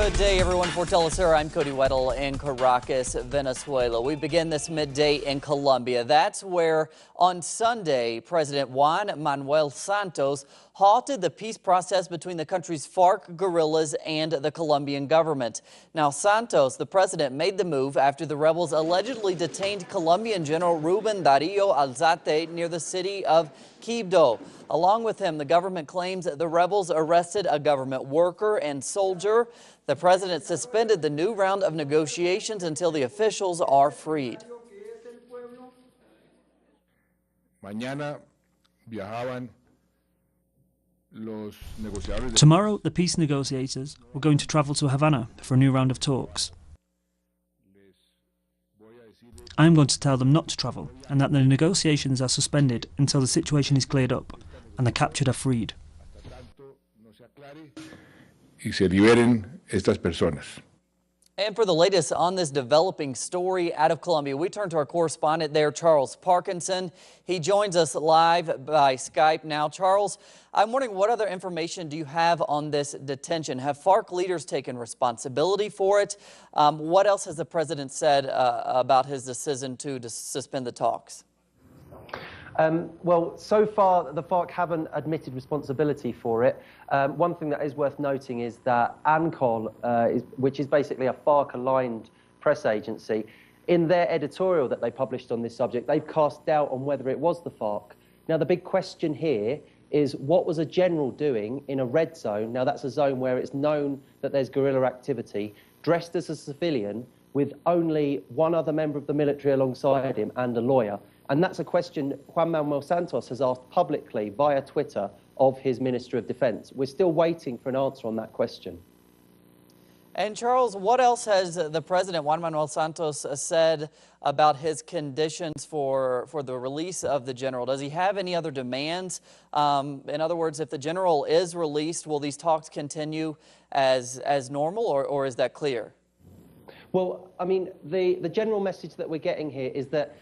Good day, everyone. For teleSUR, I'm Cody Weddle in Caracas, Venezuela. We begin this midday in Colombia. That's where, on Sunday, President Juan Manuel Santos halted the peace process between the country's FARC guerrillas and the Colombian government. Now, Santos, the president, made the move after the rebels allegedly detained Colombian General Ruben Darío Alzate near the city of Quibdó. Along with him, the government claims the rebels arrested a government worker and soldier. The president suspended the new round of negotiations until the officials are freed. Tomorrow, the peace negotiators were going to travel to Havana for a new round of talks. I am going to tell them not to travel and that the negotiations are suspended until the situation is cleared up and the captured are freed. And for the latest on this developing story out of Colombia, we turn to our correspondent there, Charles Parkinson. He joins us live by Skype now. Charles, I'm wondering, what other information do you have on this detention? Have FARC leaders taken responsibility for it? What else has the president said about his decision to suspend the talks? Well, so far, the FARC haven't admitted responsibility for it. One thing that is worth noting is that ANCOL, which is basically a FARC-aligned press agency, in their editorial that they published on this subject, they've cast doubt on whether it was the FARC. Now, the big question here is, what was a general doing in a red zone? Now, that's a zone where it's known that there's guerrilla activity, dressed as a civilian, with only one other member of the military alongside him and a lawyer. And that's a question Juan Manuel Santos has asked publicly via Twitter of his Minister of Defense. We're still waiting for an answer on that question. And Charles, what else has the president, Juan Manuel Santos, said about his conditions for the release of the general? Does he have any other demands? In other words, if the general is released, will these talks continue as normal, or is that clear? Well, I mean, the general message that we're getting here is that,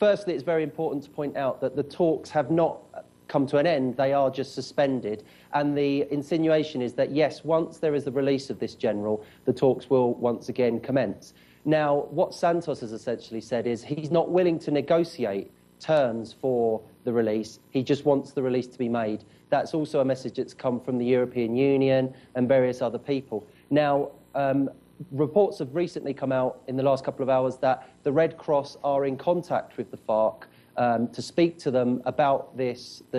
firstly, it's very important to point out that the talks have not come to an end. They are just suspended. And the insinuation is that, yes, once there is the release of this general, the talks will once again commence. Now, what Santos has essentially said is he's not willing to negotiate terms for the release. He just wants the release to be made. That's also a message that's come from the European Union and various other people. Now, reports have recently come out in the last couple of hours that the Red Cross are in contact with the FARC to speak to them about the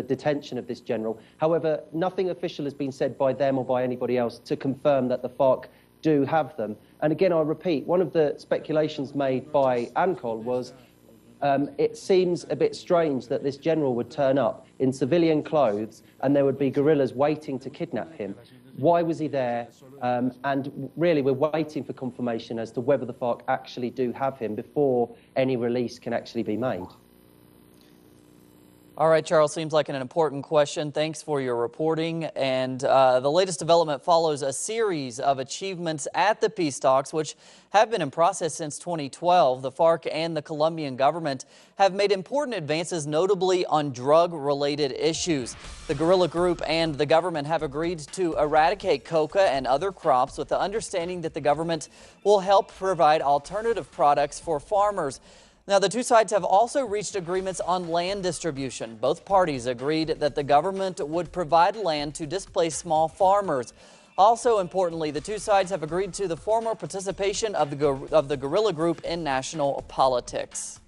detention of this general. However, nothing official has been said by them or by anybody else to confirm that the FARC do have them. And again, I repeat, one of the speculations made by ANCOL was it seems a bit strange that this general would turn up in civilian clothes and there would be guerrillas waiting to kidnap him. Why was he there? And really, we're waiting for confirmation as to whether the FARC actually do have him before any release can actually be made. All right, Charles, seems like an important question. Thanks for your reporting. And the latest development follows a series of achievements at the peace talks, which have been in process since 2012. The FARC and the Colombian government have made important advances, notably on drug-related issues. The guerrilla group and the government have agreed to eradicate coca and other crops, with the understanding that the government will help provide alternative products for farmers. Now, the two sides have also reached agreements on land distribution. Both parties agreed that the government would provide land to displaced small farmers. Also importantly, the two sides have agreed to the formal participation of the guerrilla group in national politics.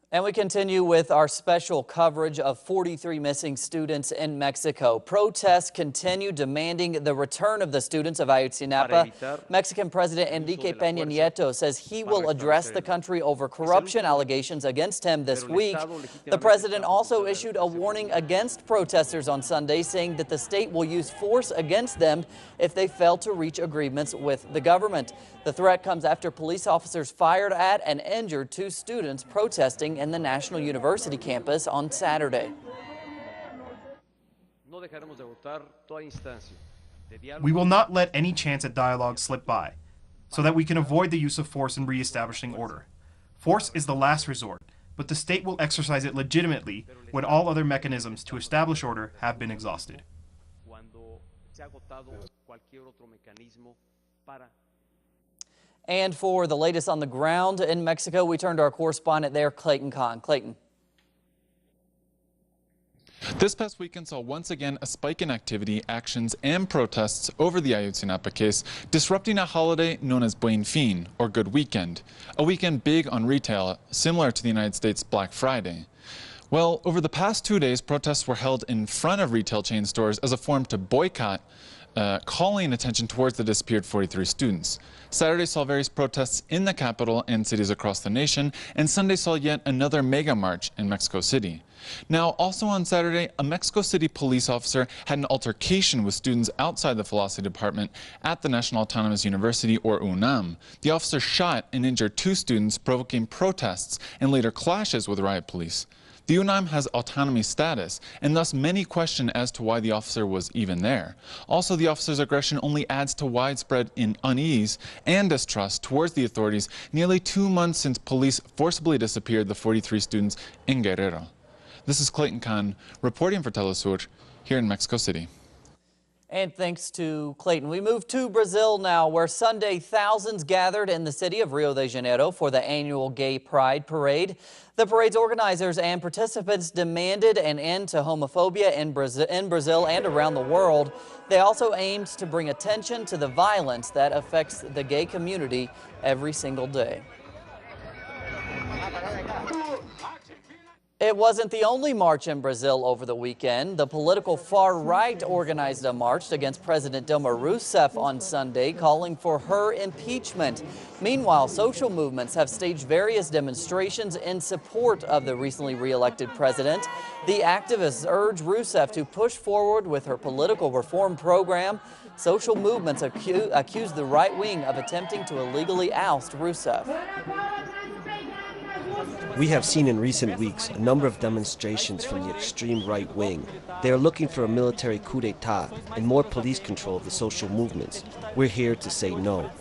And we continue with our special coverage of 43 missing students in Mexico. Protests continue demanding the return of the students of Ayotzinapa. Mexican President Enrique Peña Nieto says he will address the country over corruption allegations against him this week. The president also issued a warning against protesters on Sunday, saying that the state will use force against them if they fail to reach agreements with the government. The threat comes after police officers fired at and injured two students protesting in the National University campus on Saturday. We will not let any chance at dialogue slip by. so that we can avoid the use of force in reestablishing order. Force is the last resort, but the state will exercise it legitimately when all other mechanisms to establish order have been exhausted. And for the latest on the ground in Mexico, we turn to our correspondent there, Clayton Kahn. Clayton. This past weekend saw once again a spike in activity, actions, and protests over the Ayotzinapa case, disrupting a holiday known as Buen Fin, or Good Weekend, a weekend big on retail, similar to the United States' Black Friday. Well, over the past 2 days, protests were held in front of retail chain stores as a form to boycott, calling attention towards the disappeared 43 students. Saturday saw various protests in the capital and cities across the nation, and Sunday saw yet another mega march in Mexico City. Now, also on Saturday, a Mexico City police officer had an altercation with students outside the philosophy department at the National Autonomous University, or UNAM. The officer shot and injured 2 students, provoking protests and later clashes with riot police. The UNAM has autonomy status, and thus many question as to why the officer was even there. Also, the officer's aggression only adds to widespread unease and distrust towards the authorities nearly 2 months since police forcibly disappeared the 43 students in Guerrero. This is Clayton Kahn reporting for teleSUR here in Mexico City. And thanks to Clayton, we move to Brazil now, where Sunday thousands gathered in the city of Rio de Janeiro for the annual Gay Pride Parade. The parade's organizers and participants demanded an end to homophobia in Brazil and around the world. They also aimed to bring attention to the violence that affects the gay community every single day. It wasn't the only march in Brazil over the weekend. The political far right organized a march against President Dilma Rousseff on Sunday, calling for her impeachment. Meanwhile, social movements have staged various demonstrations in support of the recently re-elected president. The activists urge Rousseff to push forward with her political reform program. Social movements accuse the right wing of attempting to illegally oust Rousseff. We have seen in recent weeks a number of demonstrations from the extreme right wing. They are looking for a military coup d'etat and more police control of the social movements. We're here to say no.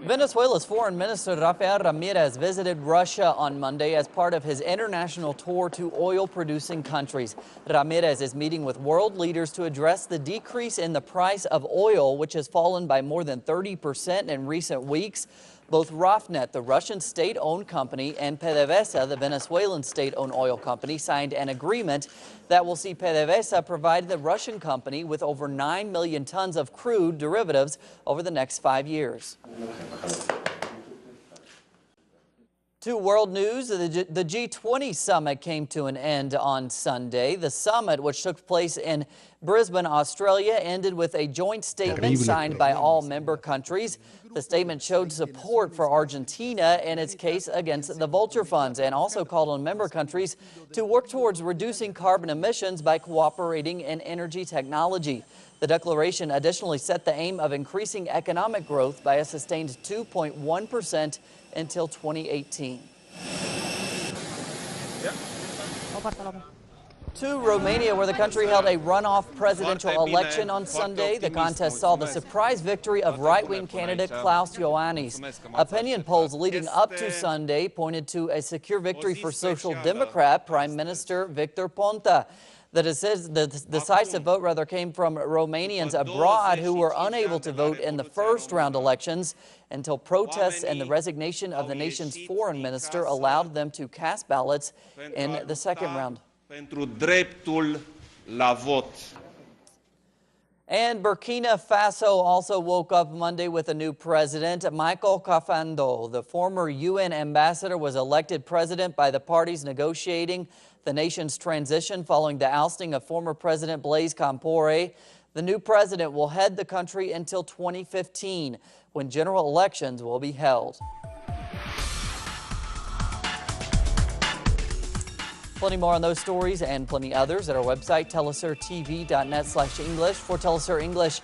Venezuela's Foreign Minister Rafael Ramirez visited Russia on Monday as part of his international tour to oil-producing countries. Ramirez is meeting with world leaders to address the decrease in the price of oil, which has fallen by more than 30% in recent weeks. Both Rafnet, the Russian state-owned company, and PDVSA, the Venezuelan state-owned oil company, signed an agreement that will see PDVSA provide the Russian company with over 9 million tons of crude derivatives over the next 5 years. To world news, the G20 summit came to an end on Sunday. The summit, which took place in Brisbane, Australia, ended with a joint statement signed by all member countries. The statement showed support for Argentina in its case against the vulture funds and also called on member countries to work towards reducing carbon emissions by cooperating in energy technology. The declaration additionally set the aim of increasing economic growth by a sustained 2.1% until 2018. To Romania, where the country held a runoff presidential election on Sunday. The contest saw the surprise victory of right-wing candidate Klaus Iohannis. Opinion polls leading up to Sunday pointed to a secure victory for Social Democrat Prime Minister Victor Ponta. The decisive vote came from Romanians abroad who were unable to vote in the first round elections until protests and the resignation of the nation's foreign minister allowed them to cast ballots in the second round. And Burkina Faso also woke up Monday with a new president. Michael Kafando, the former UN ambassador, was elected president by the parties negotiating the nation's transition following the ousting of former President Blaise Compaoré. The new president will head the country until 2015, when general elections will be held. Plenty more on those stories and plenty others at our website, telesurtv.net/English. For teleSUR English,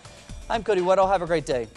I'm Cody Weddle. Have a great day.